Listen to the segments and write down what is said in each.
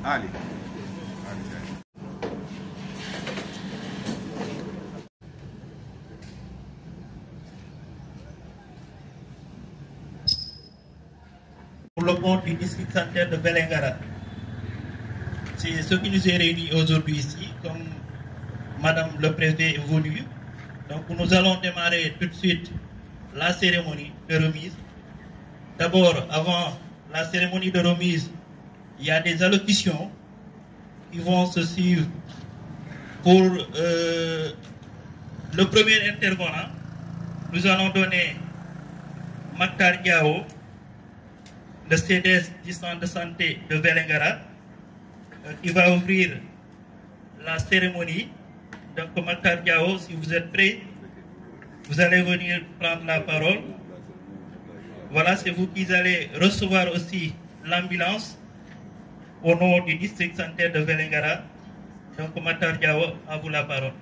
Ali. Pour le compte du district sanitaire de Vélingara. C'est ce qui nous est réunis aujourd'hui ici, comme Madame le Préfet est venue. Donc nous allons démarrer tout de suite la cérémonie de remise. D'abord, avant la cérémonie de remise, il y a des allocutions qui vont se suivre pour le premier intervenant. Nous allons donner Maktar Diao, le CDS du centre de santé de Vélingara, qui va ouvrir la cérémonie. Donc, Maktar Diao, si vous êtes prêts, vous allez venir prendre la parole. Voilà, c'est vous qui allez recevoir aussi l'ambulance au nom du district sanitaire de Vélingara. Donc, Maktar Diao, à vous la parole.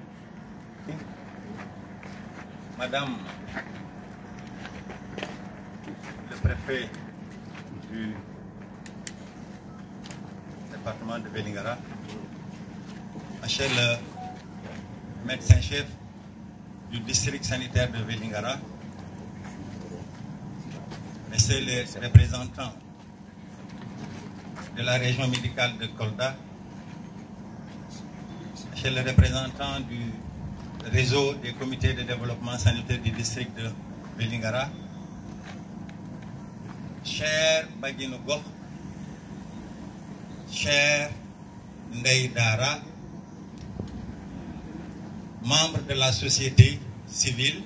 Madame le préfet du département de Vélingara, monsieur le médecin-chef du district sanitaire de Vélingara, monsieur les représentants de la région médicale de Kolda, monsieur le représentant du réseau des comités de développement sanitaire du district de Vélingara, cher Bagino Goh, cher Ndeye Dara, membres de la société civile,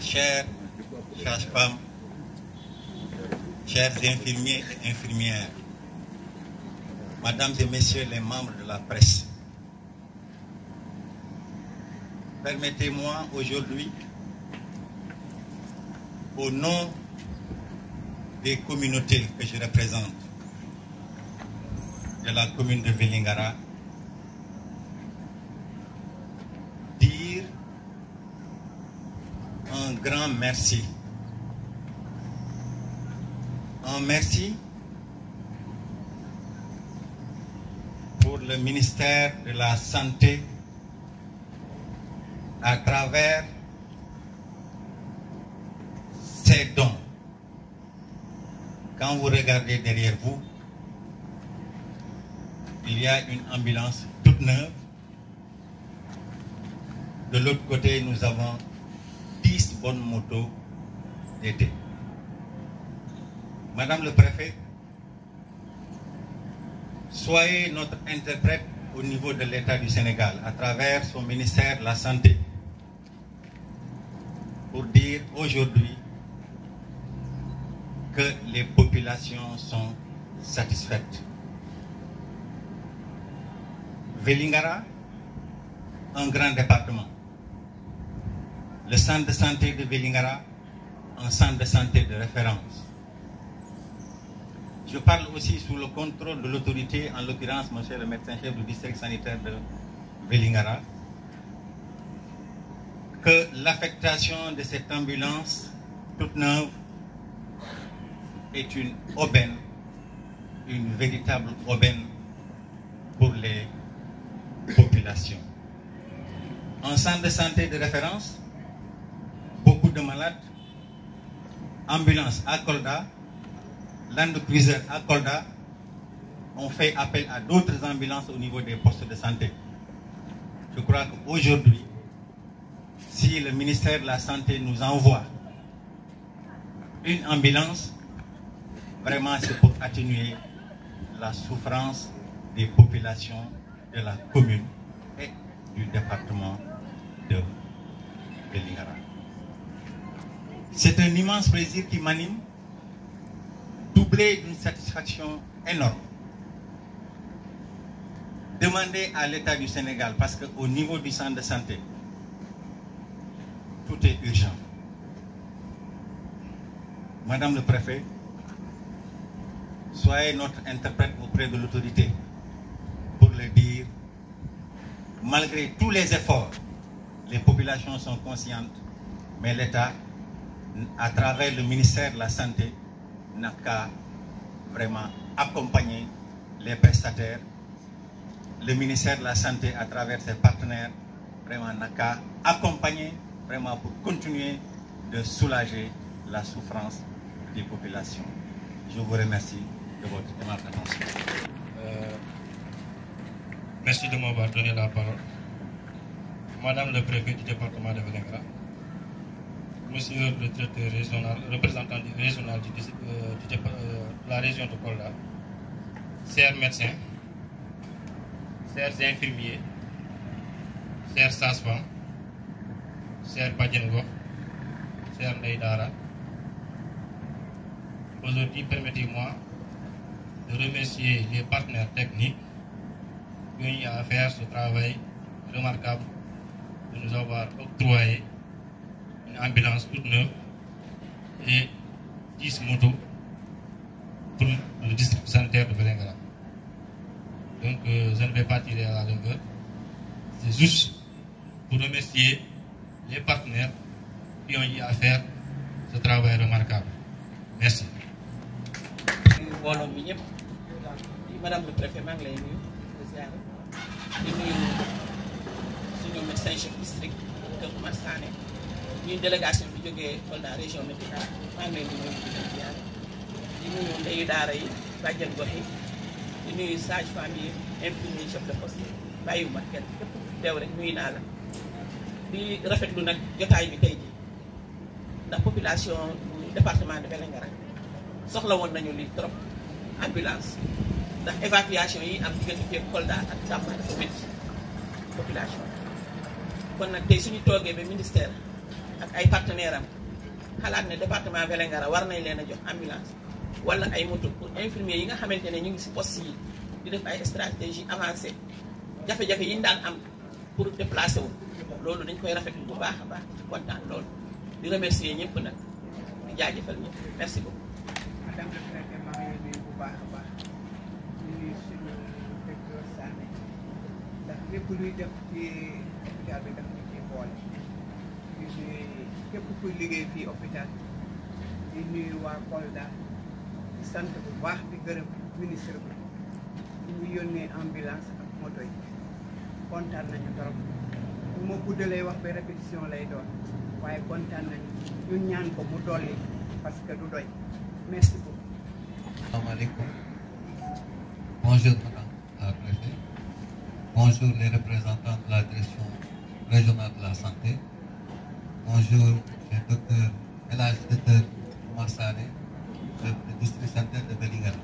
chers sages-femmes, chers infirmiers et infirmières, mesdames et messieurs les membres de la presse, permettez-moi aujourd'hui, au nom des communautés que je représente de la commune de Vélingara, dire un grand merci. Un merci pour le ministère de la Santé à travers ces dons. Quand vous regardez derrière vous, il y a une ambulance toute neuve. De l'autre côté, nous avons 10 bonnes motos d'été. Madame le préfet, soyez notre interprète au niveau de l'État du Sénégal à travers son ministère de la Santé pour dire aujourd'hui que les populations sont satisfaites. Vélingara, un grand département. Le centre de santé de Vélingara, un centre de santé de référence. Je parle aussi sous le contrôle de l'autorité, en l'occurrence, monsieur le médecin-chef du district sanitaire de Vélingara, que l'affectation de cette ambulance toute neuve est une aubaine, une véritable aubaine pour les populations. Un centre de santé de référence, beaucoup de malades, ambulance à Kolda, Land Cruiser à Kolda, on fait appel à d'autres ambulances au niveau des postes de santé. Je crois qu'aujourd'hui, si le ministère de la Santé nous envoie une ambulance, vraiment c'est pour atténuer la souffrance des populations de la commune et du département de Vélingara. C'est un immense plaisir qui m'anime, doublé d'une satisfaction énorme. Demandez à l'État du Sénégal, parce qu'au niveau du centre de santé, tout est urgent. Madame le préfet, soyez notre interprète auprès de l'autorité pour le dire. Malgré tous les efforts, les populations sont conscientes, mais l'État, à travers le ministère de la Santé, n'a qu'à vraiment accompagner les prestataires, le ministère de la Santé à travers ses partenaires, vraiment n'a qu'à accompagner vraiment pour continuer de soulager la souffrance des populations. Je vous remercie de votre attention. Merci de m'avoir donné la parole. Madame le préfet du département de Vélingara, Monsieur le directeur régional, représentant régional de la région de Kolda, chers médecins, chers infirmiers, chers sages-femmes, chers Badjengo, chers Neydara, aujourd'hui permettez-moi de remercier les partenaires techniques qui ont eu à faire ce travail remarquable de nous avoir octroyé une ambulance toute neuve et 10 motos pour le district sanitaire de Vélingara. Donc je ne vais pas tirer à la longueur. C'est juste pour remercier les partenaires qui ont eu à faire ce travail remarquable. Merci. Madame le préfet, maa ngi lay nuyu di ziare di nuyu suñu médecin chef district de Oumar Sané ñuy délégation bi jógee Kolda région médicale maa ngi lay nuyu di leen ziare di nuyu ndeyu daara yi bàjjen gox yi di nuyu sage-femme yi infirmier chef de poste bàyyiwuma kenn képp teew rek nuyu naa la di rafetlu nag jotaay bi tey jii ndax population du département de Vélingara soxla woon nañu li trop ambulance ndax évacuation yi am diggante fii Kolda ak Tamba dafa métti population kon nag tey suñu toogee ba ministère ak ay partenaires am xalaat ne département Vélingara war nañ leen a jox ambulance wala ay moto pour infirmiers yi nga xamante ne ñu ngi si poste yi di def ay stratégie avancée jafe-jafe yi ñu daan am pour déplacer wu loolu dañ koy rafetlu bu baax a baax ci kontaan loolu di remercier ñëpp nag di jaajëfal ñëpp merci beaucoup. Madame le préfet maa ngi nuyu bu baax a baax di nuyu suñu docteur Sané ndax lépp luy def ci hôpital bi daf ñu ciy boole di nuyu képp kuy liggéey fii hôpital di nuyu waa Kolda di sant bu baax di gërëm ministre bi ñu yónnee ambulance ak moto yi kontaan nañu trop bu ma guddalee wax ba répétition lay doon waaye kontaan nañu ñun ñaan ko mu dolli parce que du doy. Merci beaucoup. Assalamu alaikum. Bonjour Madame la Préfète. Bonjour les représentants de la direction régionale de la santé. Bonjour le docteur Dr Oumar Sané, le district sanitaire de Vélingara.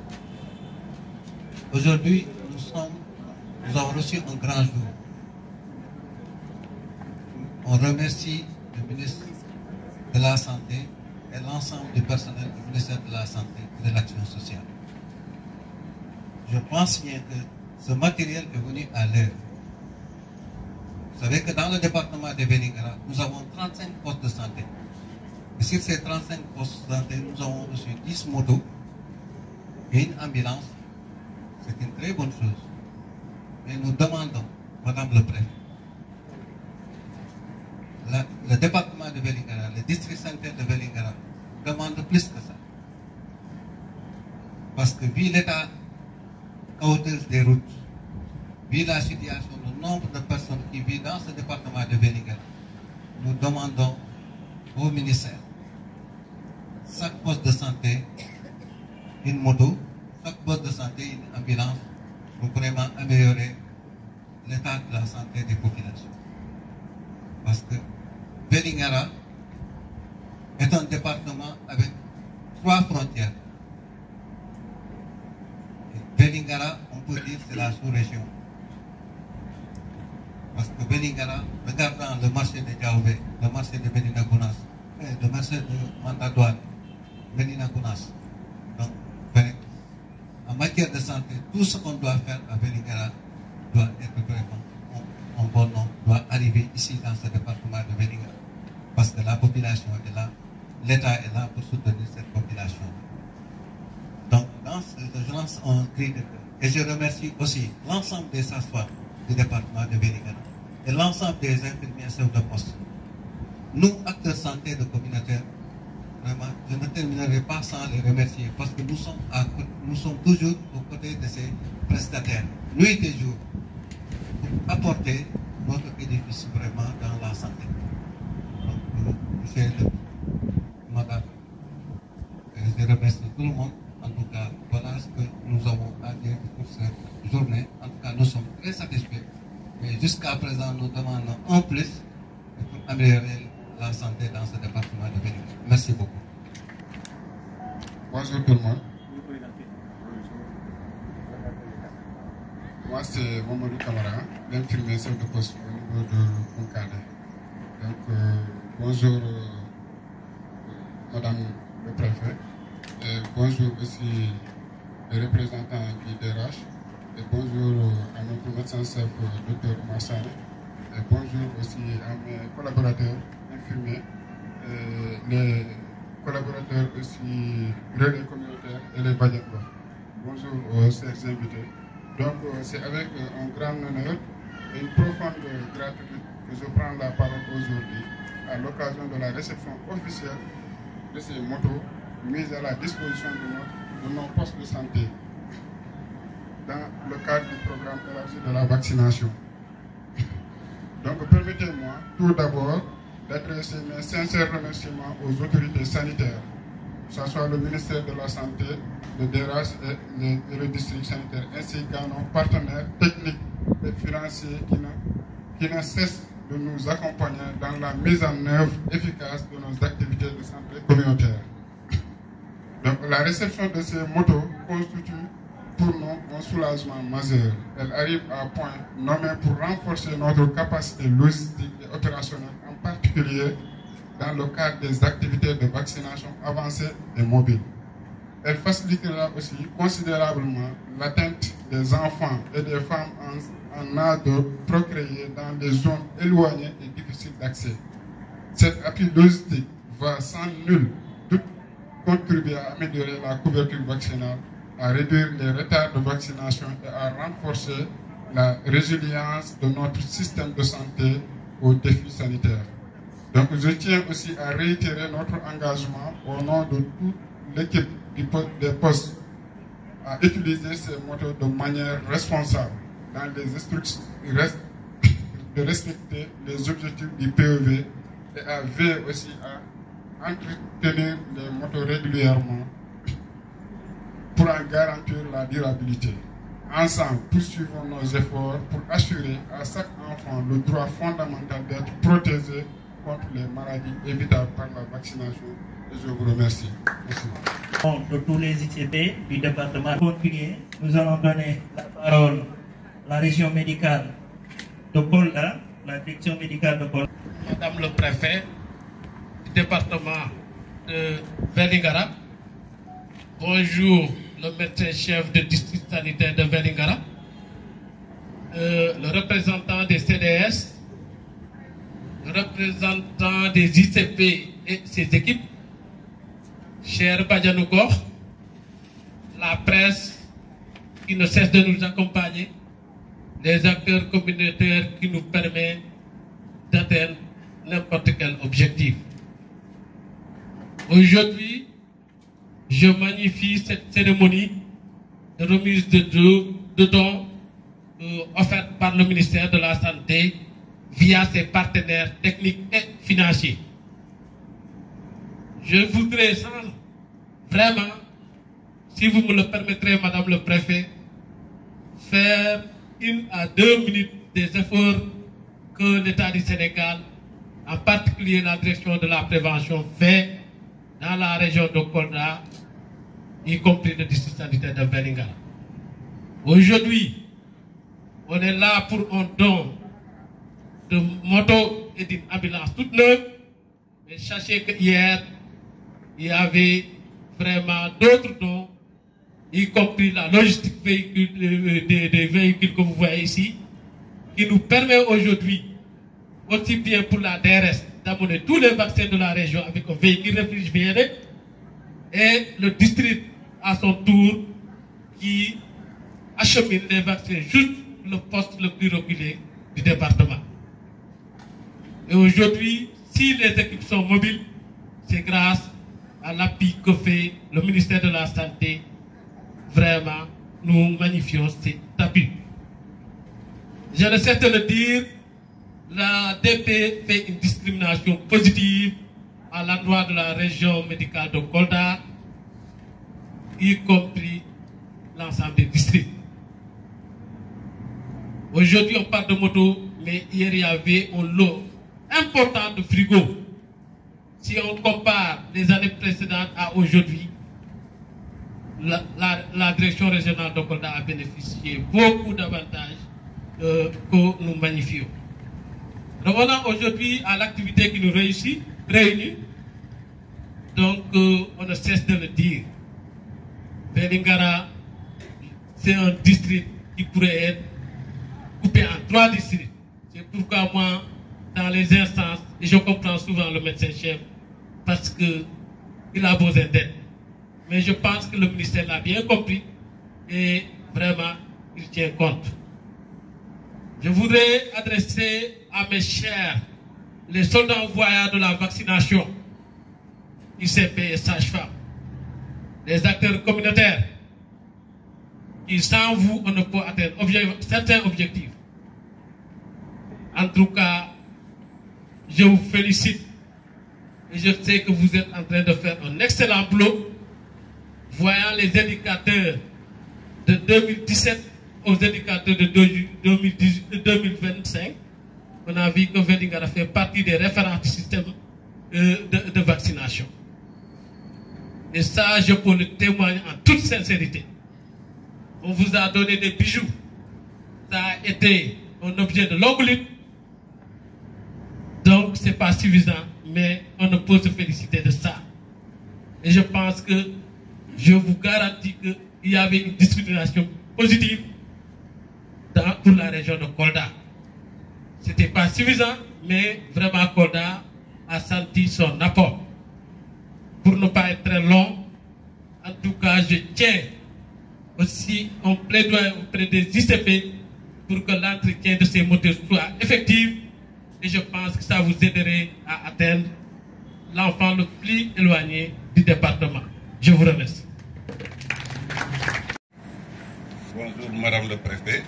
Aujourd'hui, nous avons reçu un grand jour. On remercie le ministre de la Santé et l'ensemble du personnel du ministère de la Santé et de l'Action sociale. Je pense bien que ce matériel est venu à l'heure. Vous savez que dans le département de Vélingara, nous avons 35 postes de santé. Et sur ces 35 postes de santé, nous avons reçu 10 motos et une ambulance. C'est une très bonne chose. Mais nous demandons, Madame le Préfet, le département de Vélingara, le district sanitaire de Vélingara demande plus que ça. Parce que vu l'état chaotique des routes, vu la situation, le nombre de personnes qui vivent dans ce département de Vélingara, nous demandons au ministère, chaque poste de santé, une moto, chaque poste de santé, une ambulance, pour vraiment améliorer l'état de la santé des populations. Parce que Vélingara est un département avec 3 frontières. Et Vélingara, on peut dire, c'est la sous-région. Parce que Vélingara, regardant le marché de Diaoubé, le marché de Medina Gounass, le marché de Mandadouane, Medina Gounass. Donc, en matière de santé, tout ce qu'on doit faire à Vélingara doit être vraiment en bon nom, doit arriver ici dans ce département de Vélingara. Parce que la population est là, l'État est là pour soutenir cette population. Donc, je lance un cri de cœur. Et je remercie aussi l'ensemble des sages-femmes du département de Vélingara et l'ensemble des infirmiers chefs de poste. Nous, acteurs santé de communautaire, vraiment, je ne terminerai pas sans les remercier parce que nous sommes toujours aux côtés de ces prestataires, nuit et jour, pour apporter notre édifice vraiment dans la santé. Donc, monsieur madame, je remercie tout le monde. En tout cas, voilà ce que nous avons à dire pour cette journée. En tout cas, nous sommes très satisfaits. Mais jusqu'à présent, nous demandons en plus pour améliorer la santé dans ce département de Bénin. Merci beaucoup. Bonjour tout le monde. Moi, c'est Mamadou Kamara, l'infirmier chef de poste au niveau de Konkane. Donc, bonjour Madame le préfet. Et bonjour aussi les représentants du DRH. Et bonjour à notre médecin-chef, Dr Massane. Et bonjour aussi à mes collaborateurs infirmiers, les collaborateurs aussi relais communautaires et les Badiakois. Bonjour aux chers invités. Donc c'est avec un grand honneur et une profonde gratitude que je prends la parole aujourd'hui à l'occasion de la réception officielle de ces motos mises à la disposition de nos postes de santé dans le cadre du programme élargi de la vaccination. Donc permettez-moi tout d'abord d'adresser mes sincères remerciements aux autorités sanitaires, que ce soit le ministère de la Santé, le DRH et le district sanitaire, ainsi qu'à nos partenaires techniques et financiers qui ne cessent de nous accompagner dans la mise en œuvre efficace de nos activités de santé communautaire. Donc la réception de ces motos constitue pour nous un soulagement majeur. Elle arrive à point nommé pour renforcer notre capacité logistique et opérationnelle, en particulier dans le cadre des activités de vaccination avancée et mobile. Elle facilitera aussi considérablement l'atteinte des enfants et des femmes en âge de procréer dans des zones éloignées et difficiles d'accès. Cet appui logistique va sans nul doute contribuer à améliorer la couverture vaccinale, à réduire les retards de vaccination et à renforcer la résilience de notre système de santé aux défis sanitaires. Donc je tiens aussi à réitérer notre engagement au nom de toute l'équipe des postes à utiliser ces motos de manière responsable dans les instructions, de respecter les objectifs du PEV et à veiller aussi à entretenir les motos régulièrement pour en garantir la durabilité. Ensemble, poursuivons nos efforts pour assurer à chaque enfant le droit fondamental d'être protégé contre les maladies évitables par la vaccination. Et je vous remercie. Merci. De tous les ICP du département continué, nous allons donner la parole à la région médicale de Kolda, la direction médicale de Kolda. Madame le préfet du département de Vélingara, bonjour le médecin-chef du district sanitaire de Vélingara, le représentant des CDS, le représentant des ICP et ses équipes, cher Badianoukor, la presse qui ne cesse de nous accompagner, les acteurs communautaires qui nous permettent d'atteindre n'importe quel objectif. Aujourd'hui, je magnifie cette cérémonie de remise de dons offerte par le ministère de la Santé via ses partenaires techniques et financiers. Je voudrais vraiment, si vous me le permettrez, Madame le Préfet, faire 1 à 2 minutes des efforts que l'État du Sénégal, en particulier la direction de la prévention, fait dans la région de Kolda, y compris le district sanitaire de Vélingara. Aujourd'hui, on est là pour un don de moto et d'une ambulance toute neuve, mais sachez que hier, il y avait vraiment d'autres dons, y compris la logistique des véhicules que vous voyez ici, qui nous permet aujourd'hui, aussi bien pour la DRS, d'amener tous les vaccins de la région avec un véhicule réfrigéré, et le district à son tour qui achemine les vaccins juste le poste le plus reculé du département. Et aujourd'hui, si les équipes sont mobiles, c'est grâce à l'appui que fait le ministère de la Santé, vraiment, nous magnifions cet appui. Je ne sais te le dire, la DP fait une discrimination positive à l'endroit de la région médicale de Kolda, y compris l'ensemble des districts. Aujourd'hui, on parle de moto, mais hier, il y avait un lot important de frigo. Si on compare les années précédentes à aujourd'hui, la direction régionale de Kolda a bénéficié beaucoup d'avantages que nous magnifions. Revenons aujourd'hui à l'activité qui nous réunit. Donc, on ne cesse de le dire. Vélingara, c'est un district qui pourrait être coupé en 3 districts. C'est pourquoi moi, dans les instances, et je comprends souvent le médecin-chef, parce qu'il a besoin d'aide. Mais je pense que le ministère l'a bien compris et vraiment, il tient compte. Je voudrais adresser à mes chers, les soldats envoyés de la vaccination, ICP et sages-femmes, les acteurs communautaires, qui sans vous, on ne peut atteindre certains objectifs. En tout cas, je vous félicite et je sais que vous êtes en train de faire un excellent boulot. Voyant les indicateurs de 2017 aux indicateurs de 2025, on a vu que Vélingara fait partie des références du système de vaccination. Et ça, je peux le témoigner en toute sincérité. On vous a donné des bijoux. Ça a été un objet de longue lutte. Donc, ce n'est pas suffisant, mais on ne peut se féliciter de ça. Et je pense que je vous garantis qu'il y avait une discrimination positive pour la région de Kolda. Ce n'était pas suffisant, mais vraiment Kolda a senti son apport. Pour ne pas être très long, en tout cas, je tiens aussi un plaidoyer auprès des ICP pour que l'entretien de ces moteurs soit effectif. Et je pense que ça vous aiderait à atteindre l'enfant le plus éloigné du département. Je vous remercie. Bonjour Madame le Préfet.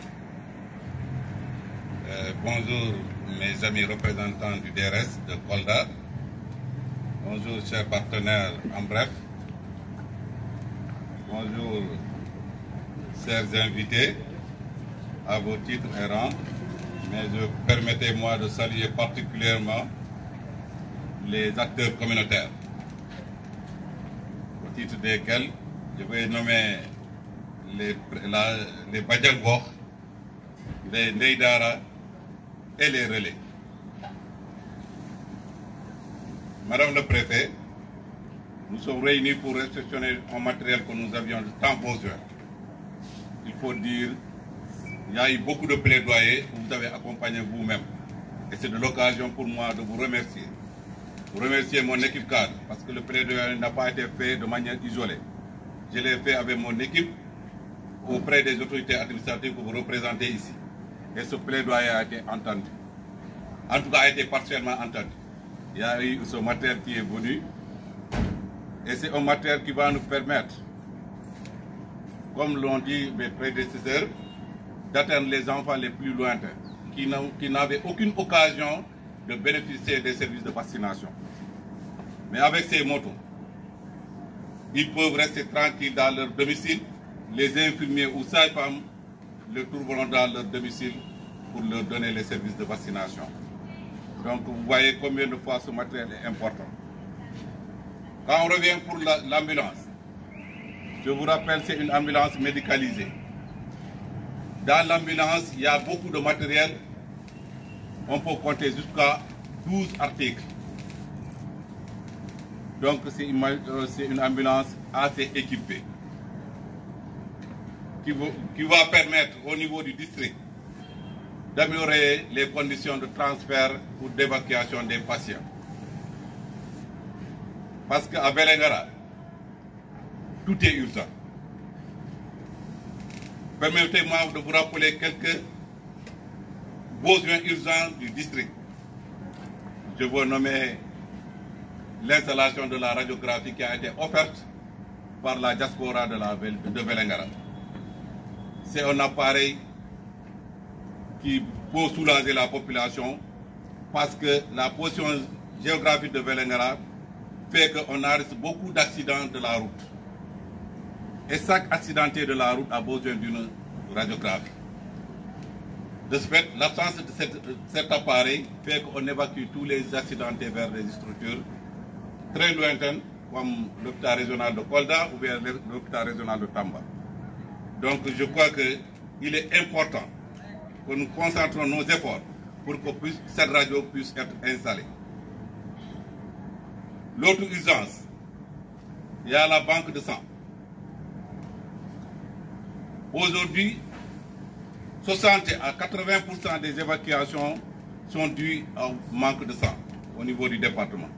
Bonjour mes amis représentants du DRS de Kolda. Bonjour chers partenaires en bref. Bonjour chers invités à vos titres et rangs. Mais permettez-moi de saluer particulièrement les acteurs communautaires, au titre desquels je vais nommer les Badjangor, les Neidara et les relais. Madame le Préfet, nous sommes réunis pour réceptionner un matériel que nous avions de tant besoin. Il faut dire, il y a eu beaucoup de plaidoyers, vous avez accompagné vous-même. Et c'est de l'occasion pour moi de vous remercier. Vous remercier mon équipe cadre, parce que le plaidoyer n'a pas été fait de manière isolée. Je l'ai fait avec mon équipe auprès des autorités administratives que vous représentez ici. Et ce plaidoyer a été entendu. En tout cas, a été partiellement entendu. Il y a eu ce matériel qui est venu. Et c'est un matériel qui va nous permettre, comme l'ont dit mes prédécesseurs, d'atteindre les enfants les plus lointains, qui n'avaient aucune occasion de bénéficier des services de vaccination. Mais avec ces motos, ils peuvent rester tranquilles dans leur domicile. Les infirmiers ou sages-femmes le trouveront dans leur domicile pour leur donner les services de vaccination. Donc vous voyez combien de fois ce matériel est important. Quand on revient pour l'ambulance, je vous rappelle, c'est une ambulance médicalisée. Dans l'ambulance, il y a beaucoup de matériel. On peut compter jusqu'à 12 articles. Donc c'est une ambulance assez équipée qui va permettre au niveau du district d'améliorer les conditions de transfert ou d'évacuation des patients. Parce qu'à Vélingara, tout est urgent. Permettez-moi de vous rappeler quelques besoins urgents du district. Je veux nommer l'installation de la radiographie qui a été offerte par la diaspora de Vélingara. C'est un appareil qui peut soulager la population parce que la position géographique de Vélingara fait qu'on arrête beaucoup d'accidents de la route. Et chaque accidenté de la route a besoin d'une radiographie. De ce fait, l'absence de cet appareil fait qu'on évacue tous les accidentés vers des structures très lointaines, comme l'hôpital régional de Kolda ou bien l'hôpital régional de Tamba. Donc je crois qu'il est important que nous concentrons nos efforts pour que cette radio puisse être installée. L'autre urgence, il y a la banque de sang. Aujourd'hui, 60 à 80% des évacuations sont dues au manque de sang au niveau du département.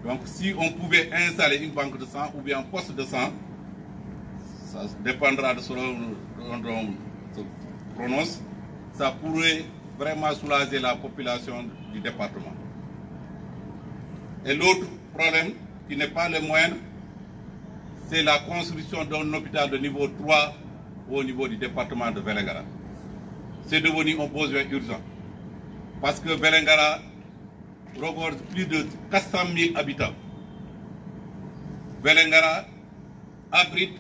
Donc si on pouvait installer une banque de sang ou bien un poste de sang, ça dépendra de ce qu'on prononce, ça pourrait vraiment soulager la population du département. Et l'autre problème, qui n'est pas le moindre, c'est la construction d'un hôpital de niveau 3 au niveau du département de Vélingara. C'est devenu un besoin urgent. Parce que Vélingara regorge plus de 400 000 habitants. Vélingara abrite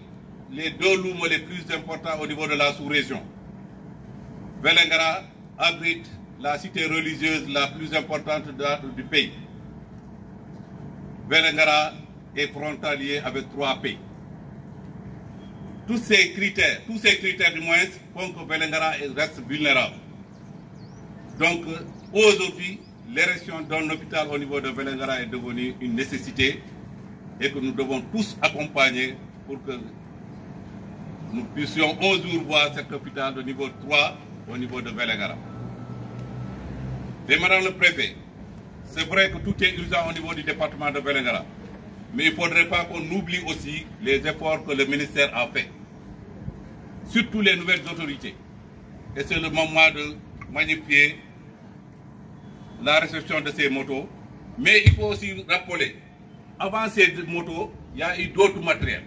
les deux loumes les plus importants au niveau de la sous-région. Vélingara abrite la cité religieuse la plus importante du pays. Vélingara est frontalier avec 3 pays. Tous ces critères du moins font que Vélingara reste vulnérable. Donc aujourd'hui, l'érection d'un hôpital au niveau de Vélingara est devenue une nécessité et que nous devons tous accompagner pour que nous puissions un jour voir cet hôpital de niveau 3 au niveau de Vélingara. Et Madame le Préfet, c'est vrai que tout est urgent au niveau du département de Vélingara, mais il ne faudrait pas qu'on oublie aussi les efforts que le ministère a fait, surtout les nouvelles autorités. Et c'est le moment de magnifier la réception de ces motos. Mais il faut aussi rappeler, avant ces motos, il y a eu d'autres matériels.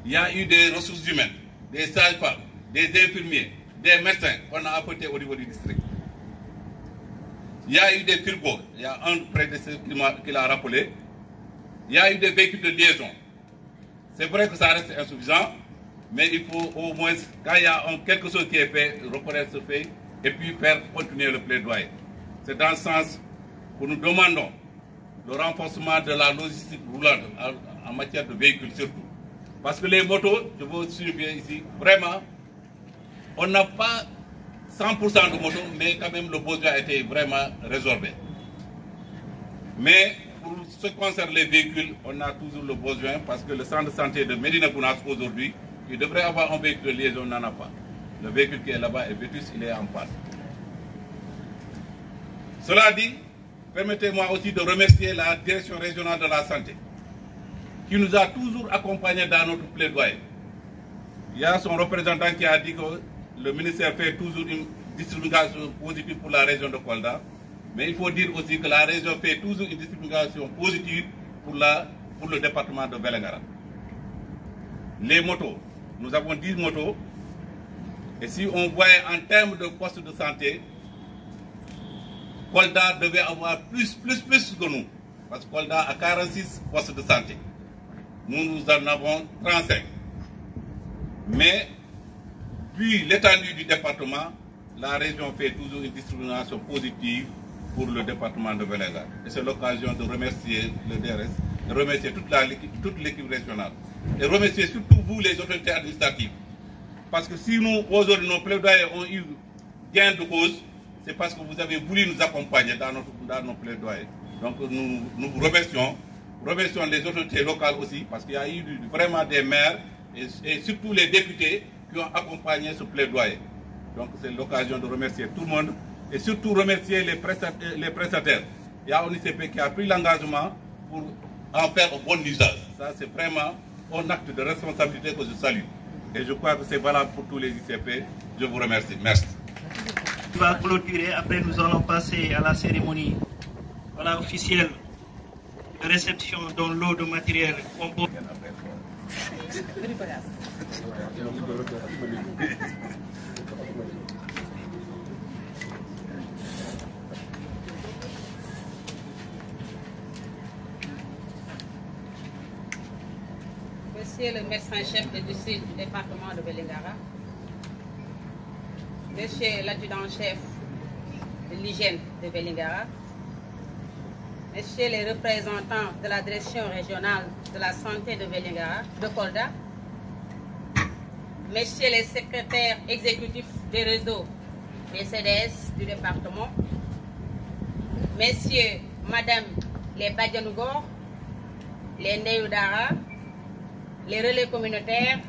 Il y a eu des ressources humaines, des sages-femmes, des infirmiers, des médecins qu'on a apportés au niveau du district. Il y a eu des frigos, il y a un prédécesseur qui l'a rappelé. Il y a eu des véhicules de liaison. C'est vrai que ça reste insuffisant, mais il faut au moins, quand il y a quelque chose qui est fait, reconnaître ce fait et puis faire continuer le plaidoyer. C'est dans ce sens que nous demandons le renforcement de la logistique roulante en matière de véhicules surtout. Parce que les motos, je veux souligner ici, vraiment, on n'a pas 100% de motos, mais quand même le besoin a été vraiment résorbé. Mais pour ce qui concerne les véhicules, on a toujours le besoin parce que le centre de santé de Médina Gounass aujourd'hui, il devrait avoir un véhicule de liaison, on n'en a pas. Le véhicule qui est là-bas est vétus, il est en panne. Cela dit, permettez-moi aussi de remercier la direction régionale de la santé qui nous a toujours accompagnés dans notre plaidoyer. Il y a son représentant qui a dit que le ministère fait toujours une distribution positive pour la région de Kolda, mais il faut dire aussi que la région fait toujours une distribution positive pour le département de Vélingara. Les motos, nous avons 10 motos, et si on voyait en termes de postes de santé, Kolda devait avoir plus que nous, parce que Kolda a 46 postes de santé. Nous en avons 35. Mais, puis l'étendue du département, la région fait toujours une discrimination positive pour le département de Vélingara. Et c'est l'occasion de remercier le DRS, de remercier toute l'équipe régionale. Et remercier surtout vous, les autorités administratives. Parce que si nous, aujourd'hui, nos plaidoyers ont eu gain de cause, c'est parce que vous avez voulu nous accompagner dans nos plaidoyers. Donc nous vous remercions. Remercions les autorités locales aussi, parce qu'il y a eu vraiment des maires et surtout les députés qui ont accompagné ce plaidoyer. Donc c'est l'occasion de remercier tout le monde et surtout remercier les prestataires. Il y a un ICP qui a pris l'engagement pour en faire un bon usage. Ça c'est vraiment un acte de responsabilité que je salue. Et je crois que c'est valable pour tous les ICP. Je vous remercie. Merci. On va clôturer, après nous allons passer à la cérémonie officielle de réception d'un lot de matériel composé. Monsieur le médecin-chef de district du département de Vélingara, Monsieur l'adjudant-chef de l'hygiène de Vélingara, Messieurs les représentants de la direction régionale de la santé de Vélingara, de Kolda, Messieurs les secrétaires exécutifs des réseaux des CDS du département, Messieurs, Madame les Badjanougor, les Ndeyoudara, les relais communautaires,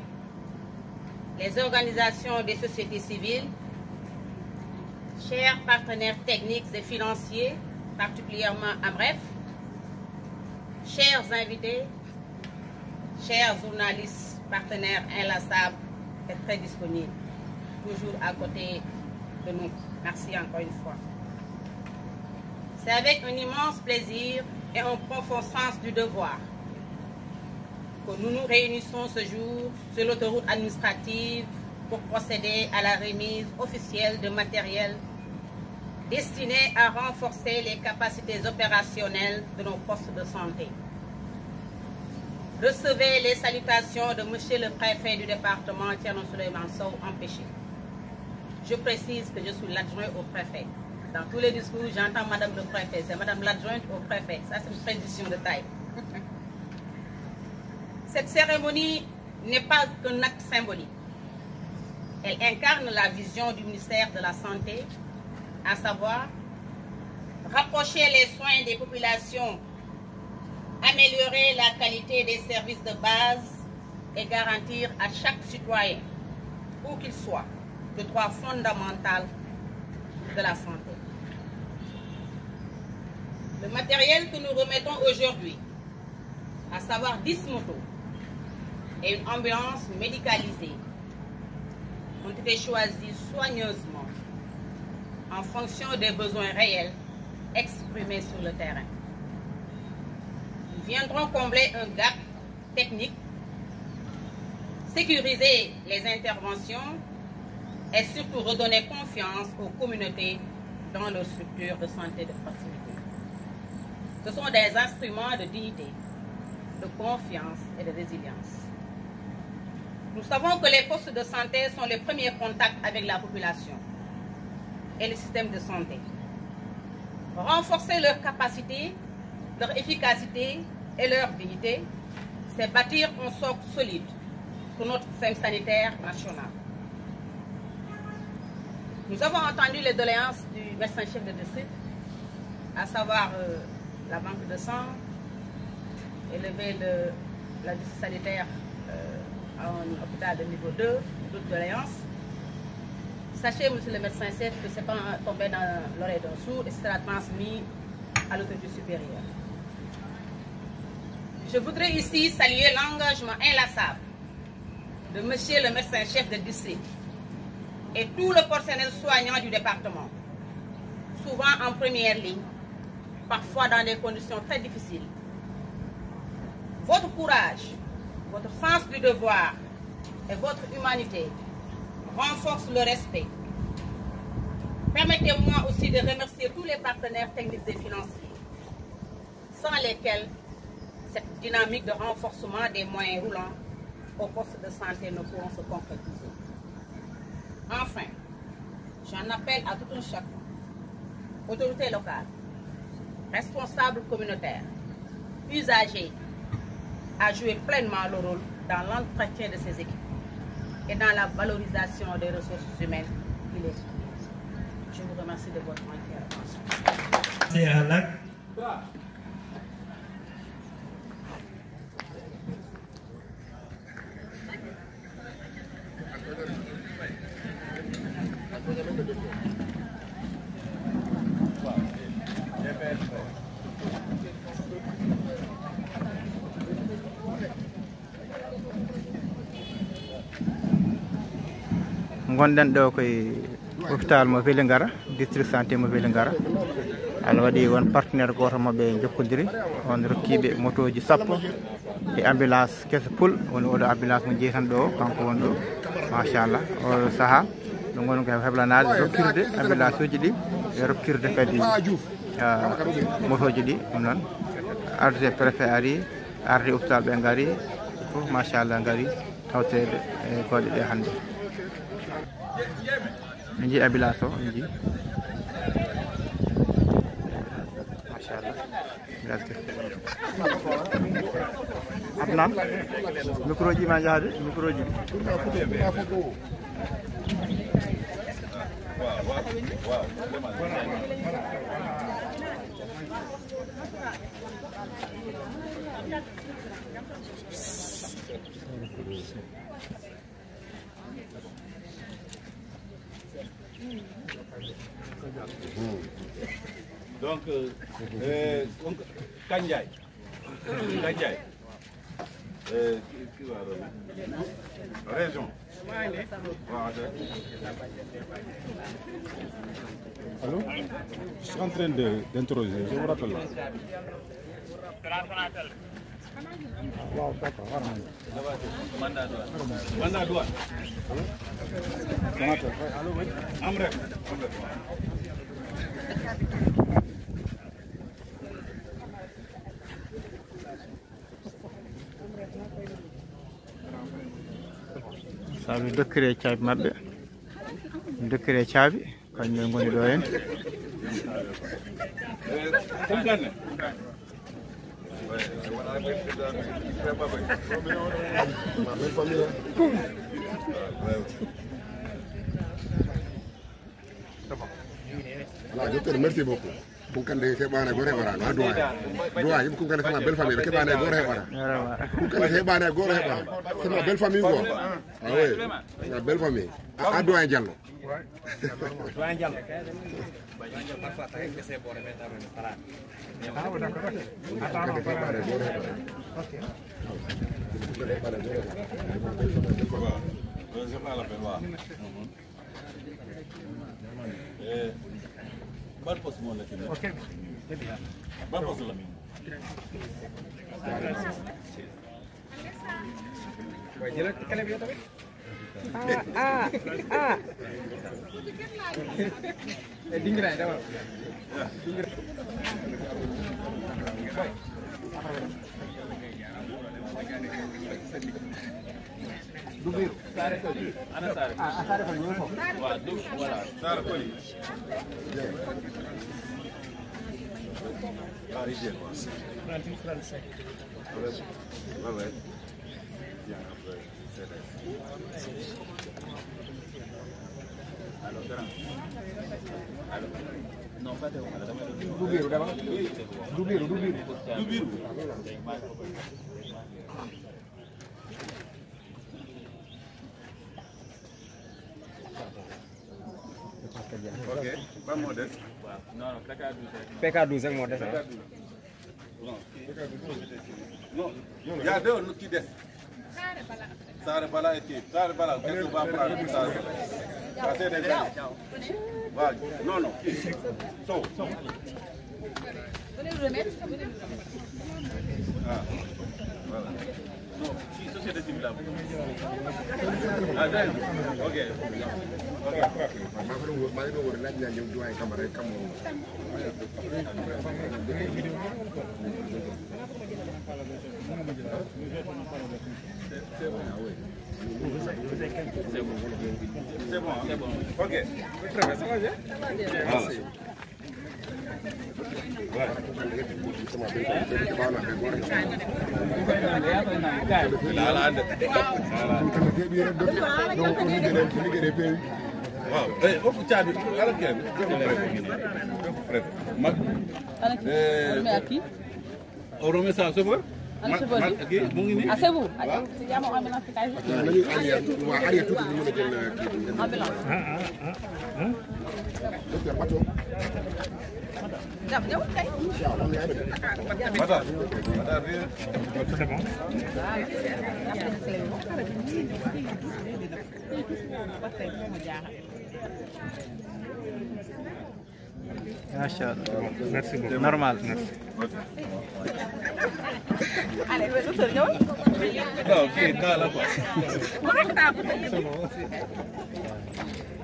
les organisations des sociétés civiles, chers partenaires techniques et financiers, particulièrement AMREF, chers invités, chers journalistes, partenaires inlassables et très disponibles, toujours à côté de nous. Merci encore une fois. C'est avec un immense plaisir et un profond sens du devoir que nous nous réunissons ce jour sur l'autoroute administrative pour procéder à la remise officielle de matériel destiné à renforcer les capacités opérationnelles de nos postes de santé. Recevez les salutations de Monsieur le préfet du département, Thierno Souleymane Sow, empêché. Je précise que je suis l'adjoint au préfet. Dans tous les discours, j'entends Madame le préfet, c'est Madame l'adjointe au préfet. Ça, c'est une transition de taille. Cette cérémonie n'est pas qu'un acte symbolique. Elle incarne la vision du ministère de la Santé, à savoir rapprocher les soins des populations, améliorer la qualité des services de base et garantir à chaque citoyen, où qu'il soit, le droit fondamental de la santé. Le matériel que nous remettons aujourd'hui, à savoir 10 motos et une ambulance médicalisée, ont été choisis soigneusement en fonction des besoins réels exprimés sur le terrain. Nous viendrons combler un gap technique, sécuriser les interventions et surtout redonner confiance aux communautés dans leurs structures de santé de proximité. Ce sont des instruments de dignité, de confiance et de résilience. Nous savons que les postes de santé sont les premiers contacts avec la population et le système de santé. Renforcer leur capacité, leur efficacité et leur dignité, c'est bâtir un socle solide pour notre système sanitaire national. Nous avons entendu les doléances du médecin-chef de district, à savoir la banque de sang, élever la liste sanitaire à un hôpital de niveau 2, d'autres doléances. Sachez, monsieur le médecin-chef, que ce n'est pas tombé dans l'oreille d'un sourd et sera transmis à l'autorité supérieure. Je voudrais ici saluer l'engagement inlassable de monsieur le médecin-chef de district et tout le personnel soignant du département, souvent en première ligne, parfois dans des conditions très difficiles. Votre courage, votre sens du devoir et votre humanité renforcent le respect. Permettez-moi aussi de remercier tous les partenaires techniques et financiers, sans lesquels cette dynamique de renforcement des moyens roulants au poste de santé ne pourront se concrétiser. Enfin, j'en appelle à tout un chacun, autorités locales, responsables communautaires, usagers, à jouer pleinement le rôle dans l'entretien de ces équipes et dans la valorisation des ressources humaines qui les utilisent. Je vous remercie de votre entière attention. C'est un acte. gonɗen ɗo koye hôpital mo Vélingara district santé mo Vélingara Allah waɗi won partenaire goto mabɓe jokkodiri on rokkiɓe motoji sappo e ambulance kesa pul woni oɗo ambulance mo jeeyi tan ɗo kanko woni ɗo machallah o saaha ɗum woni ko heblanade rokkirde ambulance uji ɗi e rokkirde kadi motoji ɗi ɗum noon arde préfet ari arde hôpital ɓe gaari fof machallah gaari tawtede e goɗe ɗe hannde min jii ambulance o min jii machallah ambulance kese Adnan micro ji ma jahade micro ji donc Kandiaye région allô, je suis en train d'interroger, je vous rappelle. Wow, d'accord. Mandat douane. Amrek. sabi dokkire caabi mabɓe dokkire caabi kañum ngoni ɗo hen voilà docteur merci beaucoup kunkande keɓane goto heɓarano ha doyen yimɓe kunkande c'est ma belle famille ɓe keɓane goto heɓata kunkande heɓane goto heɓata c'est ma belle famille quoi ah oui c'est ma belle famille ha doyen Diallo doyen Diallo parfois tawi gese bore men tan para ban poste moo nekk nii. ok. ban poste la. waaye jëlal kele bi yow tamit. Dingiray dama. Dubiru. Ana Sare. Sare ko ñëw foofu. Waaw du voilà. Sare ko li. Ah, il est. 35. Ouais ouais. Bien après. Alors grand. Alors non pas de Dubiru dama. Dubiru. Ok, pas modeste. Non, PK12 ak moo des. Non, il y a deux qui descendent. Sare Bala et qui. Sare Bala, qu'est-ce qu'on va prendre ça? Passer des années. Voilà. Non. So. Venez le remettre. Ah, voilà. Non, si société civile là. Ah, d'accord. Ok. C'est bon. Ok. Très bien, ça va bien. Voilà. On remet ça à ce chauffeur? Ah, c'est vous? C'est bien mon ambulance qui caille. Ambulance. Machallah. Merci beaucoup. Normal. Merci. Allez, le docteur, ñëwal. Non, kii daa la quoi.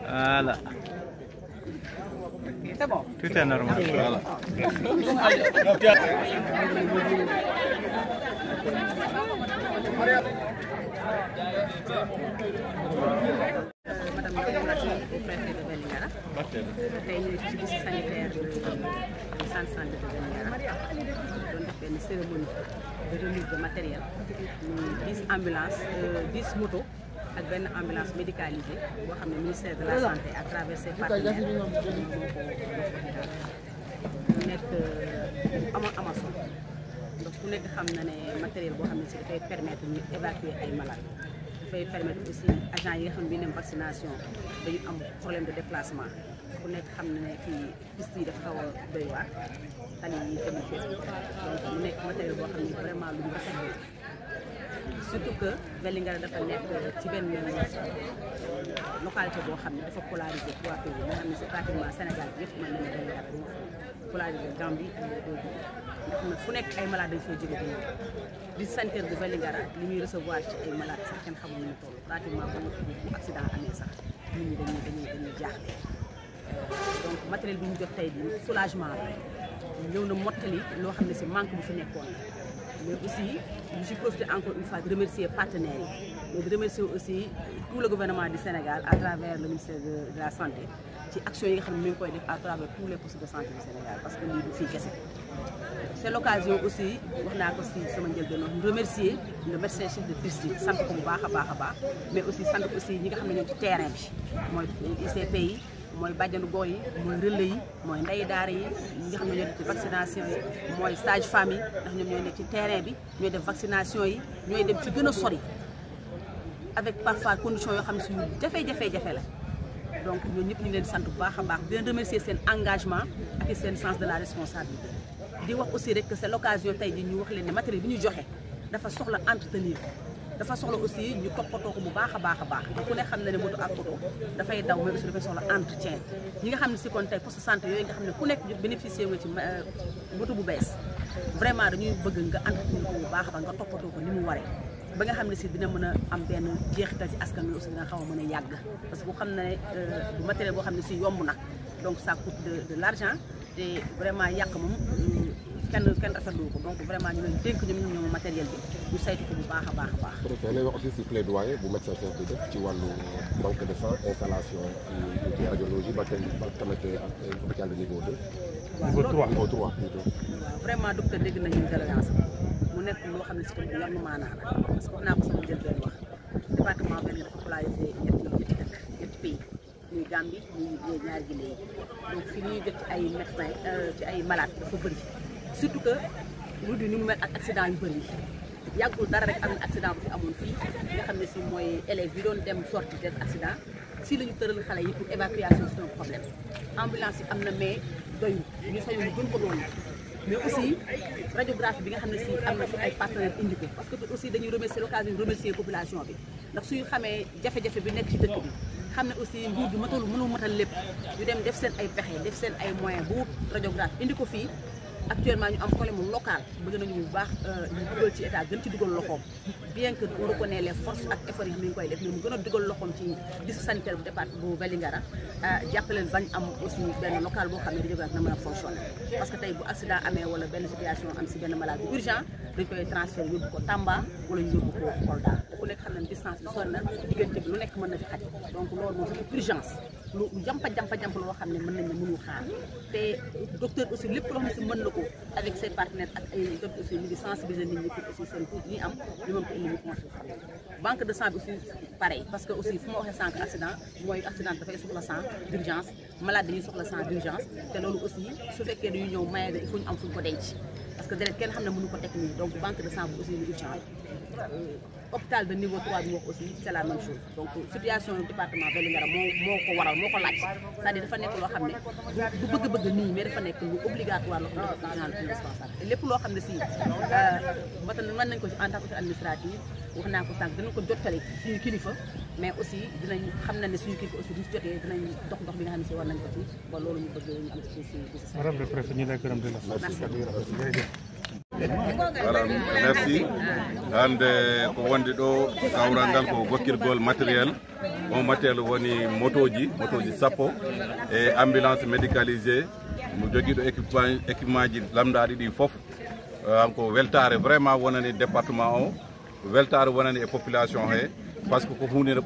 Voilà. C'est bon. Tout est normal. Voilà. Madame la préfet de Vélingara. Tey ñu ngi ci service sanitaire du centre santé de Vélingara. Doon def benn cérémonie de remise de matériel. Muy 10 ambulances, 10 motos ak benn ambulance médicalisée boo xam ne ministère de la santé à travers ses partenaires moo ko nekk ama solo donc ku nekk xam na ne matériel boo xam ne si dafay permettre ñu évacuer ay malades. dafay permettre aussi agents yi nga xam ne bi dem vaccination dañu am problème de déplacement ku nekk xam na ne fii piste yi dafa xaw a doy waar tali yi tamit fépp donc mu nekk matériel boo xam ne vraiment lu ñu rafetlu surtout que Vélingara dafa nekk ci benn localité boo xam ne dafa polarisé trois pays nga xam ne c'est pratiquement Sénégal bi yëpp mën nañu Vélingara bu ma polarisé Gambie ak Togo ndax nag fu nekk ay malades dañ fay jóge dañu di sanitaire de Vélingara li muy recevoir ci ay malades sax kenn xamul ñu toll pratiquement bu accident amee sax nit ñi dañuy jaaxle donc matériel bi ñu jot tey bi soulagement la ñëw na mottali loo xam ne si manque bu fi nekkoon mais aussi je profite encore une fois de remercier partenaires yi mais de remercier aussi tout le gouvernement du Sénégal à travers le ministère de la santé ci action yi nga xam ne mi ngi koy def à travers tous les postes de santé du Sénégal parce que lii du fii kese. C'est l'occasion aussi wax naa ko si sama njëlbeen ñu remercier le médecin chef de district sant ko bu baax a baax mais aussi sant aussi ñi nga xam ne ñoo ci terrain bi mooy ICP yi mooy bàjjanu gox yi mooy relais yi mooy ndeyi daara yi ñi nga xam ne ñoo def ci vaccination yi mooy sage femme yi ndax ñoom ñooy nekk ci terrain bi ñooy def vaccination yi ñooy dem ci gën a sori avec parfois conditions yoo xam ne suñu jafe-jafe la donc ñooñu ñëpp ñu ngi leen sant bu baax a baax di leen remercier seen engagement ak seen sens de la responsabilité di wax aussi rek que c'est l'occasion tey ji ñu wax leen ne matériel bi ñu joxe dafa soxla entretenir dafa soxla aussi ñu toppatoo ko bu baax a baax ku ne xam na ne moto ak oto dafay daw mais aussi dafay soxla entretien ñi nga xam ne si kon tey poste santé yooyu nga xam ne ku nekk bénéficier nga ci moto bu bees vraiment dañuy bëgg nga entretenir ko bu baax a baax nga toppatoo ko ni mu waree ba nga xam ne si dina mën a am benn jeexital ci askan wi aussi dina xaw a mën a yàgg parce que bu xam ne du matériel boo xam ne si yomb na donc ça coûte de l'argent te vraiment yàq moom kenn rafetlu ko donc vraiment ñu leen dénk ñoom matériel bi ñu saytu ko bu baax a baax. préfet lay wax aussi si plaidoyer bu médecin chef bi def ci wàllu manque de sang installation ci radiologie ba tamit ak hôpital de niveau 2. niveau 3 plutôt. vraiment docteur dégg nañu doléance mu nekk loo xam ne si tamit yar na maanaa la parce que wax naa ko sama njëlbeen wax département benn dafa polarisé ñetti pays muy Gambie muy ñaari Guinée yi donc fi ñuy jot ci ay médecins ci ay malades dafa bëri. surtout que lu di ni mu mel ak accident yu bëri yàggul dara rek am na accident bu fi amoon fii nga xam ne si mooy élèves yi doon dem sortie def accident si la ñu tëral xale yi pour évacuation c'est un problème ambulance yi am na mais doyul ñu sañoon ñu gën ko doon mais aussi radiographie bi nga xam ne si am na fi ay partenaires indi ko parce que aussi dañuy remercier l'occasion de remercier population bi ndax suñu xamee jafe-jafe bi nekk ci dëkk bi xam ne aussi nguur gi mënul matal lépp ñu dem def seen ay pexe def seen ay moyens bu wut radiographie indi ko fii actuellement ñu am problème local bëgg nañu bu baax ñu dugal ci état gën ci dugal loxoom bien que on reconnaît les forces ak efforts yi xam ne ñu koy def mais mu gën a dugal loxoom ci district sanitaire bu département bu Vélingara jàppaleen bañ am aussi benn local boo xam ne radiographie na mën a fonctionner parce que tey bu accident amee wala benn situation am si benn malade bu urgent dañ koy transférer yóbbu ko Tamba wala ñu yóbbu ko Kolda ku nekk xam ne distance bi sori na diggante bi lu nekk mën na fi xaj donc loolu moom c'est urgence lu jampa loo xam ne mën nañ ne mënul xaar te docteur aussi lépp loo xam ne si mën na ko avec ses partenaires ak ay docteurs aussi ñu ngi sensibiliser nit ñi pour aussi seen tuuti ñi am ñu mën ko indi ñu consulter banque de sang bi aussi pareil parce que aussi fu ma waxee sànq accident mooy accident dafay soxla sang d'urgence malade dañuy soxla sang d'urgence te loolu aussi su fekkee dañuy ñëw maye il faut ñu am fu ñu ko denc parce que deret kenn xam ne mënu ko teg nii donc banque de sang bi aussi lu urgent hôpital de niveau 3 bi wax aussi c'est la même chose donc situation département Vélingara moo ko waral moo ko laaj c'est-à-dire dafa nekk loo xam ne du bëgg-bëgg nii mais dafa nekk lu obligatoire loo xam ne dafa indispensable te lépp loo xam ne si mën nañ ko ci en tant que administratif wax naa ko sànq danañ ko jottale suñu kilifa mais aussi dinañ xam na ne suñu kii aussi bu ñu jotee dinañ dox bi nga xam ne si war nañ ko ci ba loolu ñu bëgg ñu am ci si Madame le préfet ñu lay gërëm di la. Voilà, merci. Hande ko wonde ɗo kawral ngal ko gokkirgol matériel. On matériel woni motoji sappo e ambulance médicalisée. Mo jogiiɗo équipement ji lamdaɗi ɗi fof. Ko weltare vraiment wonani département o, weltare wonani e population he, par ce que ko hunde nde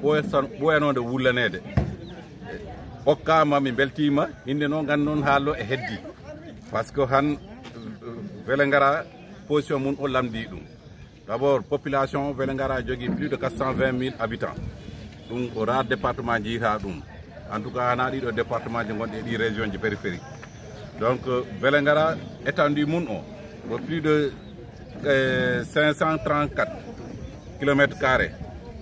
ɓoyanode wullanede. Hokkama mi beltima, inde noon gandon haallo e heddi. Par ce que han Vélingara position mun o lamdi ɗum. D'abord population Vélingara jogui plus de 420 000 habitants. Ɗum ko rare département jiita ɗum. En tout cas hana ɗiɗo département ji gonɗi e ɗi région ji périphérique. Donc Vélingara étendue mun o ko plus de 534 km².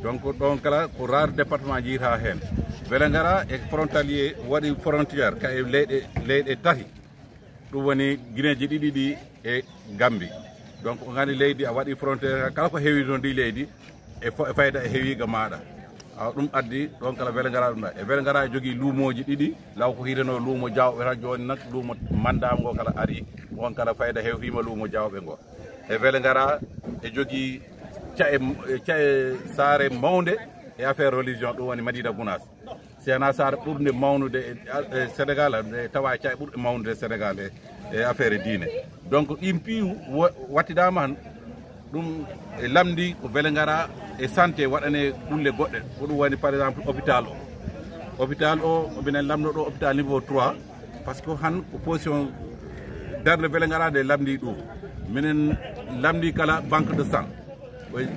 Donc ɗon kala ko rare département jiita hen. Vélingara e frontalier waɗi frontière ka e leyɗe tati. ɗum woni guineji ɗiɗi ɗi e Gambie. Donc o gandi leydi a waɗi frontiére kala ko heewi toon ndi leydi e fayda e heewiga maɗa. Ɗum addi ɗon kala Vélingara ɗum ɗa e Vélingara e jogui luumoji ɗiɗi law ko hiteno luumo Diawɓe tan joni nak luumo mandam ngo kala ari on kala fayda heewima luumo Diawɓe ngo. E Vélingara e jogui cae saare mawde e affaire religion ɗum woni Madina Gounass. Sena saare ɓurde mawnude e Sénégal e tawa cae ɓurde mawnude Sénégal e affaire diine. Donc ɗin piiw wattidama han ɗum e lamdi ko Vélingara e santé waɗane ɗulle goɗɗe ko ɗum woni par exemple hôpital o minen lamdo ɗo hôpital niveau 3 par ce que han ko position darde Vélingara de lamdi ɗum minen lamdi kala banque de sang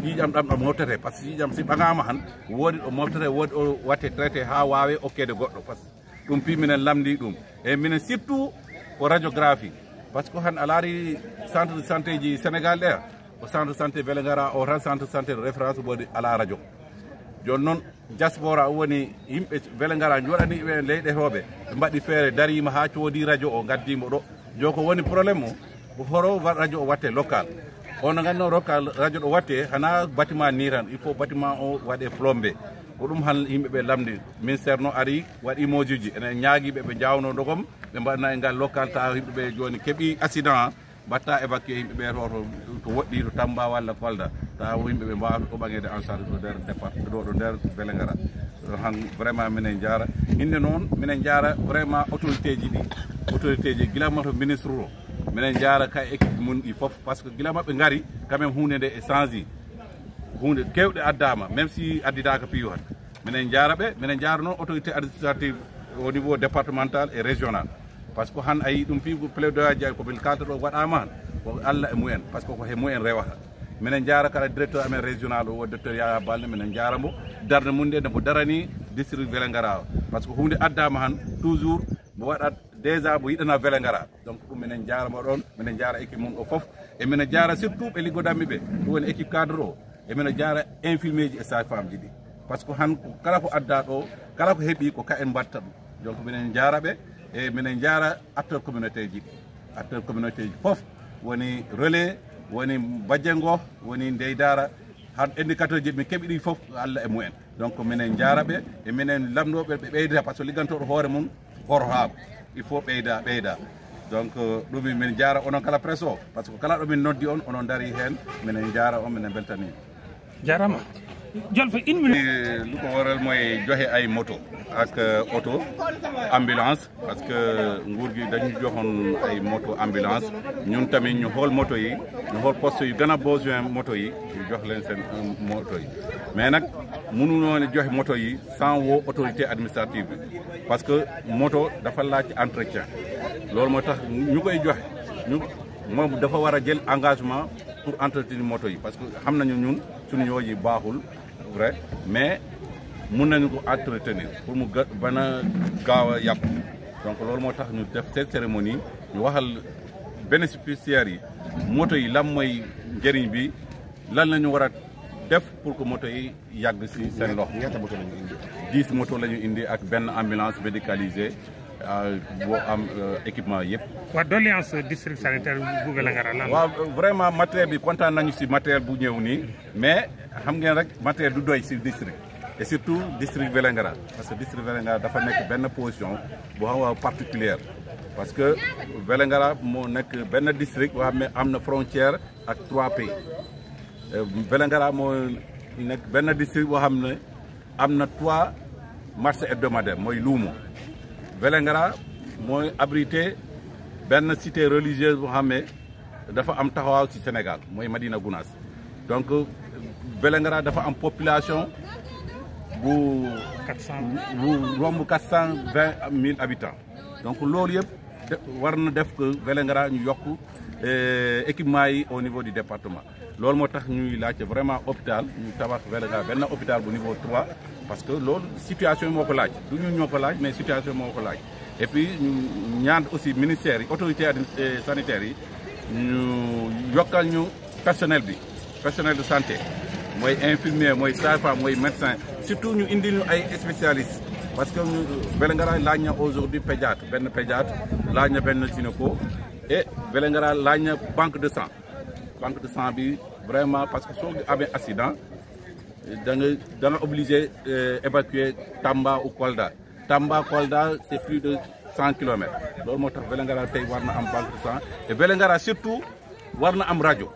ƴiƴam ɗam ɗo moftete par ce que ƴiƴam si ɓagama han woodi ɗo moftete woodi o watte traité ha wawe okkede goɗɗo par ce que ɗum pi minen lamdi ɗum e minen surtout ko radiographie par ce que han a laari centre de santé ji Sénégal ɗe o centre de santé Vélingara o tan centre de santé de référence woodi ala radio joni noon diaspora o woni yimɓe Vélingara joɗani ɓe leyɗetoɓe ɓe mbaɗi feere darima ha coodi radio o gaddimo ɗo joko woni probléme o ko horo radio o watte local ono ganno local radio ɗo watte hana bâtiment ni tan il faut bâtiment o waɗe plombé ko ɗum han yimɓeɓe lamdi ministére no ari waɗi mojuji enen ñaaguiɓe ɓe jawno dogom ɓe mbaɗna e ngal local ta yimɓeɓe joni keeɓi accident batta évacué yimɓeɓe to woɗɗi to Tamba walla Kolda ta yimɓeɓe mbawa ɗo ɓaŋede en charge ɗo nder département ɗo nder Vélingara han vraiment minen jaara inde noon minen jaara vraiment autorité ji gila mato ministre o minen jaara ka équipe mun ɗi foof par ce que gila maɓɓe gaari quand même hunde nde e change hunde kewɗe addama même si addidaka piyu han minen jaaraɓe minen jaara noon autorité administrative au niveau départemental et régional par ce que han ayi ɗum pi plaidoyaji ay komin kalta ɗo waɗama han ko Allah e mumen par ce que ko he mumen rewata minen jaara kala directeur amen régional o docteur Yaya Balde minen jaaramo darde mun nde nde mo darani district Vélingara o par ce que hunde addama han toujours mo waɗat déjà mo yiɗana Vélingara donc ɗum minen jaaramo ɗon minen jaara équipe mum o foof e minen jaara surtout ɓe liggodanmi ɓe ɗum woni équipe cadre o e minen jaara infirmier ji e sage-femme ji ɗi par ce que han kala ko adda ɗo kala ko heeɓi ko ka en mbatta ɗum donc minen jaaraɓe e minen jaara acteur communauté ji foof woni relais woni bajjengo woni ndeydara han indicateur ji min keeɓi ɗi foof Allah e mumen donc minen jaaraɓe e minen lamdoɓe ɓe ɓeyda par ce que liggantoɗo hoore mum horotako il faut ɓeyda donc ɗum min jaara onon kala presse o par ce que kala ɗo min noddi on onon daari hen minen jaara on minen beltani jarama jolfo une minute lu ko waral mooy joxe ay moto ak auto ambulance parce que nguur gi dañu joxoon ay moto ambulance ñun tamit ñu xool moto yi ñu xool poste yu gën a besoin moto yi ñu jox leen seen moto yi mais nag mënuñoo ne joxe moto yi sans woo autorité administrative bi parce que moto dafa laaj entretien loolu moo tax ñu koy joxe ñu moom dafa war a jël engagement pour entretenir moto yi parce que xam nañu ñun suñu yoo yi baaxul vrai mais mun nañu ko entretenir pour mu ban a gaaw a yàqu donc loolu moo tax ñu def cette cérémonie ñu waxal bénéficiaires yi moto yi lan mooy njëriñ bi lan la ñu war a def pour que moto yi yàgg si seen loxo. ñaata moto la ñu indi. 10 moto la ñu indi ak benn ambulance médicalisée boo am équipement yëpp. waa doléance district sanitaire bu Vélingara lan. waaw vraiment matériel bi kontaan nañu si matériel bu ñëw nii mais xam ngeen rek matériel du doy si district et surtout district Vélingara parce que district Vélingara dafa nekk benn position bu xaw a particulière parce que Vélingara moo nekk benn district boo xam ne am na frontière ak 3 pays Vélingara moo nekk benn district boo xam ne am na 3 marchés hebdomadaires mooy luumu Vélingara mooy abrité benn cité religieuse boo xam ne dafa am taxawaaw ci Sénégal mooy Madina Gounass donc Vélingara dafa am population bu romb 420 000 habitants donc loolu yëpp war na def que Vélingara ñu yokk équipement yi au niveau du département loolu moo tax ñuy laajte vraiment hôpital ñu tabax Vélingara benn hôpital bu niveau 3 parce que loolu situation yi moo ko laaj du ñu ñoo ko laaj mais situation moo ko laaj et puis ñu ñaan aussi ministère yi autorités sanitaires yi ñu yokkal ñu personnel bi personnel de santé mooy infirmier mooy sage-femme mooy médecin surtout ñu indil ñu ay spécialistes parce que Vélingara laaj na aujourd'hui pédiatre benn pédiatre laaj na benn gynéco et Vélingara laaj na banque de sang bi vraiment parce que soo amee accident da nga obligé évacuer Tamba ou Kolda c'est plus de 100 kilomètres loolu moo tax Vélingara tey war na am banque de sang et Vélingara surtout war na am rajo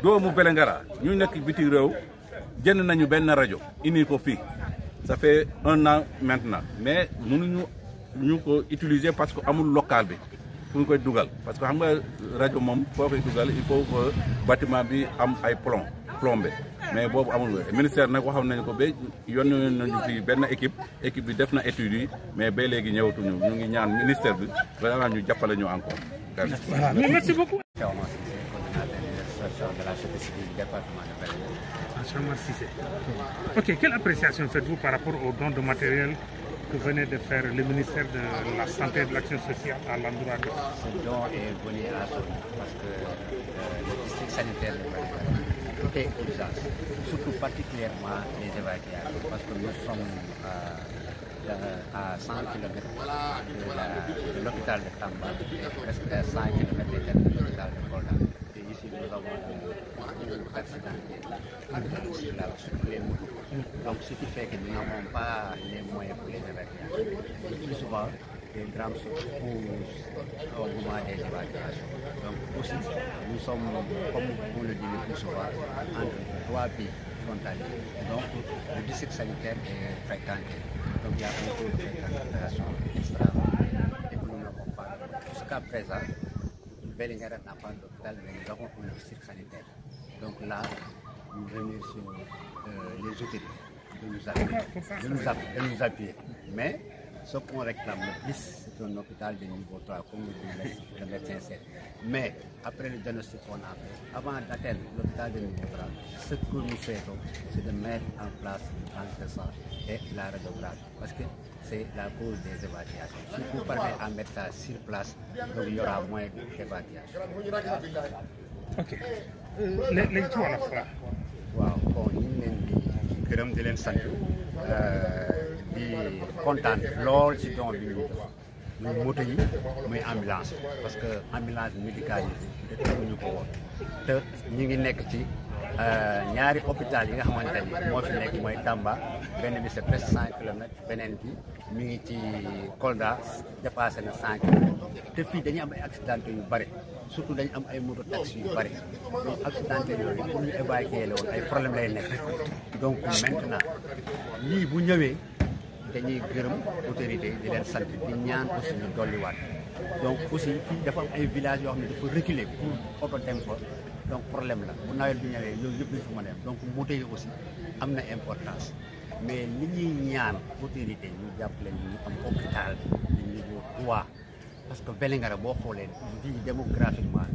doomu Vélingara ñu nekk biti réew jënd nañu benn rajo indi ko fii ça fait 1 an maintenant mais mënuñu ñu ko utiliser parce que amul local bi fu ñu koy dugal parce que xam nga rajo moom foo koy dugal il faut que bâtiment bi am ay plombé mais boobu amul ministère nag waxoon nañu ko ba yónnee nañu fi benn équipe bi def na études yi mais ba léegi ñëwatuñu ñu ngi ñaan ministère bi vraiment ñu jàppale ñu encore. Merci beaucoup. De la société civile du département de Vélingara. Ok, quelle appréciation faites-vous par rapport aux dons de matériel que venait de faire le ministère de la Santé et de l'Action sociale à l'endroit de... Ce don est venu à son parce que le district sanitaire de Vélingara, tout est urgence, surtout particulièrement les évacuations, parce que nous sommes à 100 km de l'hôpital de Tamba et presque à 100 km de l'hôpital de Kolda. Ici, nous avons un accident sur les motos. Donc, ce qui fait que nous n'avons pas les moyens pour les évacuations. Le plus souvent, des drames se posent au moment des évacuations. Donc, aussi, nous sommes, comme on le dit le plus souvent, entre 3 pays frontaliers. Donc, le district sanitaire est fréquenté. Donc, il y a un taux de fréquentation extraordinaire et que nous n'avons pas. Jusqu'à présent, Vélingara n'a pas d'hôpital, mais nous avons un district sanitaire. Donc là, nous remercions les autorités de nous appuyer. Mais ce qu'on réclame le plus, c'est un hôpital de niveau 3, comme le médecin sait. Mais après le diagnostic qu'on a fait, avant d'atteindre l'hôpital de niveau 3, ce que nous souhaitons, c'est de mettre en place une banque de sang et la radiographie. Parce que c'est la cause des évacuations. Si vous parvenez à mettre ça sur place, donc il y aura moins d'évacuations. Ok. Les trois à la fois. Waaw bon ñu ngi leen di gërëm di leen sant di kontaan lool ci don bi ñu def muy moto yi muy ambulance parce que ambulance médicalisée defuñu ko woon te ñu ngi nekk ci ñaari hôpital yi nga xamante ni moo fi nekk mooy Tamba benn bi c'est presque 100 kilomètres beneen bi mi ngi ci Kolda dépassé na 100 kilomètres te fii dañuy am ay accidenté yu bëri surtout dañu am ay moto taxi yu bëri donc accidenté yooyu pour ñu évacuer la woon ay problème lay nekk donc maintenant lii bu ñëwee dañuy gërëm autorité di leen sant di ñaan aussi ñu dolliwaat donc aussi fii dafa am ay villages yoo xam ne dafa reculer pour oto dem fa donc problème la bu nawet bi ñëwee yooyu yëpp lañ fa mën a dem donc moto yi aussi am na importance mais li ñuy ñaan autorité ñu jàppale ñu am hôpital de niveau 3 parce que Vélingara boo xoolee fii démographiquement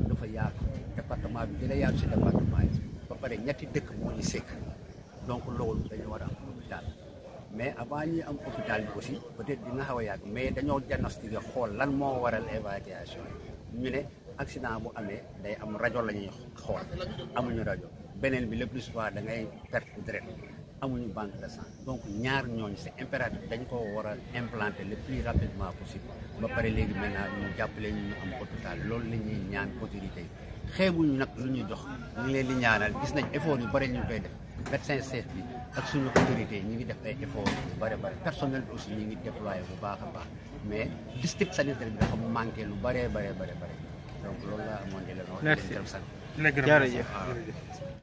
dafa yaatu département bi dina yaatu si département yi ba pare ñetti dëkk moo ñu sekk donc loolu dañu war a am hôpital mais avant ñuy am hôpital bi aussi peut-être dina xaw a yàgg mais dañoo diagnostiqué xool lan moo waral évacuation yi ñu ne accident bu amee day am rajo la ñuy xool amuñu rajo beneen bi le plus souvent da ngay perte deret amuñu banque de sang donc ñaar ñooñu c'est impératif dañ ko war a implanter le plus rapidement possible ba pare léegi maintenant ñu jàppale ñu am hôpital loolu la ñuy ñaan autorité yi xeebuñu nag lu ñuy jox ñu ngi leen di ñaanal gis nañ effort yu bëri ñu koy def médecin chef bi ak suñu autorité ñu ngi def ay effort yu bëri personnel bi aussi ñu ngi déployé bu baax a baax mais district sanitaire bi dafa manqué lu bëree bëri donc loolu laa amoon di leen wax. merci jërëjëf.